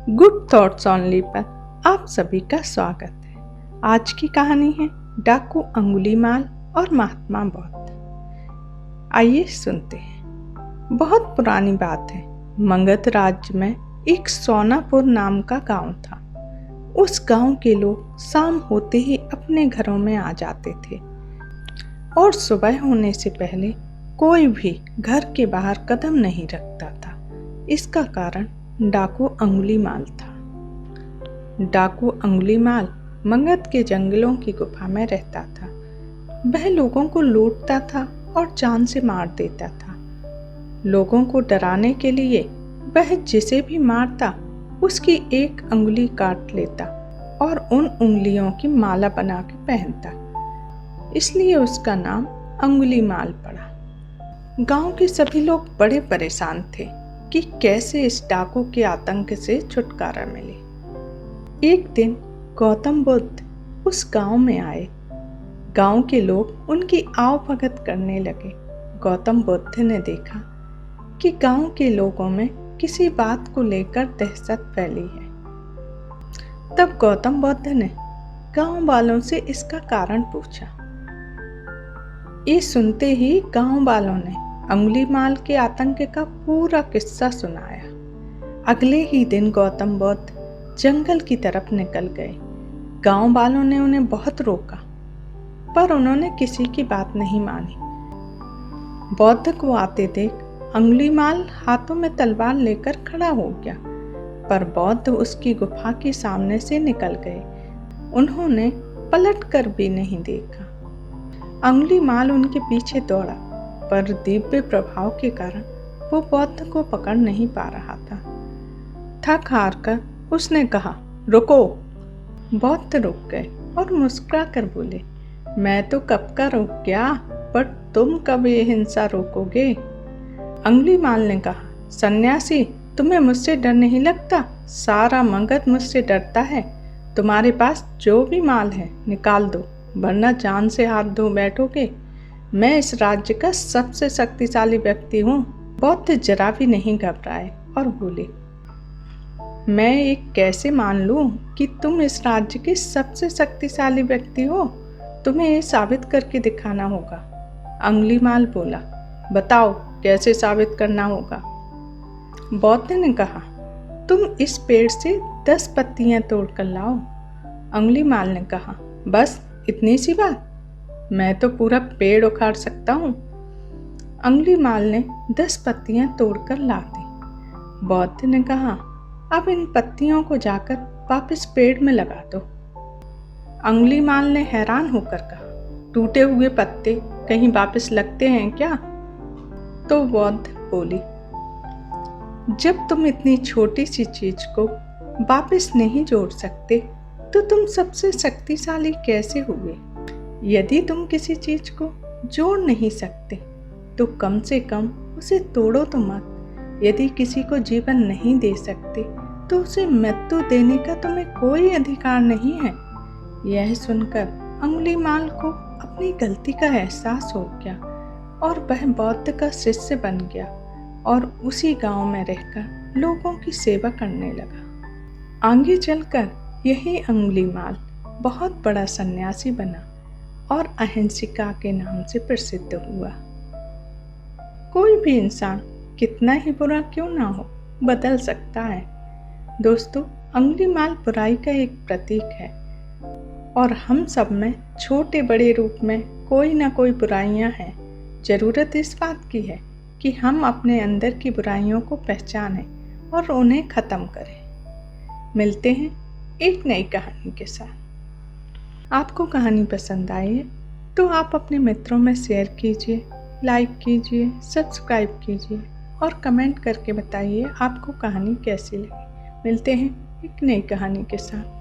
Good thoughts only पर आप सभी का स्वागत है। आज की कहानी है डाकू अंगुलीमाल और महात्मा बौद्ध। आइए सुनते हैं। बहुत पुरानी बात है। मगध राज्य में एक सोनापुर नाम का गांव था। उस गांव के लोग शाम होते ही अपने घरों में आ जाते थे और सुबह होने से पहले कोई भी घर के बाहर कदम नहीं रखता था। इसका कारण डाकू अंगुलीमाल था। डाकू अंगुलीमाल मगध के जंगलों की गुफा में रहता था। वह लोगों को लूटता था और जान से मार देता था। लोगों को डराने के लिए वह जिसे भी मारता उसकी एक अंगुली काट लेता और उन उंगलियों की माला बना के पहनता। इसलिए उसका नाम अंगुलीमाल पड़ा। गांव के सभी लोग बड़े परेशान थे कि कैसे इस डाकू के आतंक से छुटकारा मिले। एक दिन गौतम बुद्ध उस गांव में आए। गांव के लोग उनकी आव भगत करने लगे। गौतम बुद्ध ने देखा कि गांव के लोगों में किसी बात को लेकर दहशत फैली है। तब गौतम बुद्ध ने गांव वालों से इसका कारण पूछा। ये सुनते ही गांव वालों ने अंगुलीमाल के आतंक का पूरा किस्सा सुनाया। अगले ही दिन गौतम बुद्ध जंगल की तरफ निकल गए। गांव वालों ने उन्हें बहुत रोका, पर उन्होंने किसी की बात नहीं मानी। बौद्ध को आते देख अंगुलीमाल हाथों में तलवार लेकर खड़ा हो गया, पर बौद्ध उसकी गुफा के सामने से निकल गए। उन्होंने पलट कर भी नहीं देखा। अंगुलीमाल उनके पीछे दौड़ा, पर दिव्य प्रभाव के कारण वो बौद्ध को पकड़ नहीं पा रहा था। थक हार कर उसने कहा, रुको। बौद्ध रुक गए और मुस्कुरा कर बोले, मैं तो कब का रुक गया, पर तुम कब ये हिंसा रोकोगे? अंगुलीमाल ने कहा, सन्यासी, तुम्हें मुझसे डर नहीं लगता? सारा मगध मुझसे डरता है। तुम्हारे पास जो भी माल है निकाल दो, वरना जान से हाथ धो बैठोगे। मैं इस राज्य का सबसे शक्तिशाली व्यक्ति हूँ। बौद्ध जरा भी नहीं घबराए और बोले, मैं ये कैसे मान लूँ कि तुम इस राज्य के सबसे शक्तिशाली व्यक्ति हो? तुम्हें ये साबित करके दिखाना होगा। अंगुलीमाल बोला, बताओ कैसे साबित करना होगा? बौद्ध ने कहा, तुम इस पेड़ से 10 पत्तियां तोड़कर लाओ। अंगुलीमाल ने कहा, बस इतनी सी बात? मैं तो पूरा पेड़ उखाड़ सकता हूँ। अंगुलीमाल ने 10 पत्तियां तोड़कर ला दी। बौद्ध ने कहा, अब इन पत्तियों को जाकर वापस पेड़ में लगा दो। अंगुलीमाल ने हैरान होकर कहा, टूटे हुए पत्ते कहीं वापस लगते हैं क्या? तो बौद्ध बोली, जब तुम इतनी छोटी सी चीज को वापस नहीं जोड़ सकते तो तुम सबसे शक्तिशाली कैसे हुए? यदि तुम किसी चीज को जोड़ नहीं सकते तो कम से कम उसे तोड़ो तो मत। यदि किसी को जीवन नहीं दे सकते तो उसे मृत्यु देने का तुम्हें कोई अधिकार नहीं है। यह सुनकर अंगुलीमाल को अपनी गलती का एहसास हो गया और वह बौद्ध का शिष्य बन गया और उसी गांव में रहकर लोगों की सेवा करने लगा। आगे चलकर यही अंगुलीमाल बहुत बड़ा सन्यासी बना और अहिंसिका के नाम से प्रसिद्ध हुआ। कोई भी इंसान कितना ही बुरा क्यों ना हो, बदल सकता है। दोस्तों, अंगुलीमाल बुराई का एक प्रतीक है और हम सब में छोटे बड़े रूप में कोई ना कोई बुराइयां हैं। जरूरत इस बात की है कि हम अपने अंदर की बुराइयों को पहचानें और उन्हें ख़त्म करें। मिलते हैं एक नई कहानी के साथ। आपको कहानी पसंद आई है तो आप अपने मित्रों में शेयर कीजिए, लाइक कीजिए, सब्सक्राइब कीजिए और कमेंट करके बताइए आपको कहानी कैसी लगी। मिलते हैं एक नई कहानी के साथ।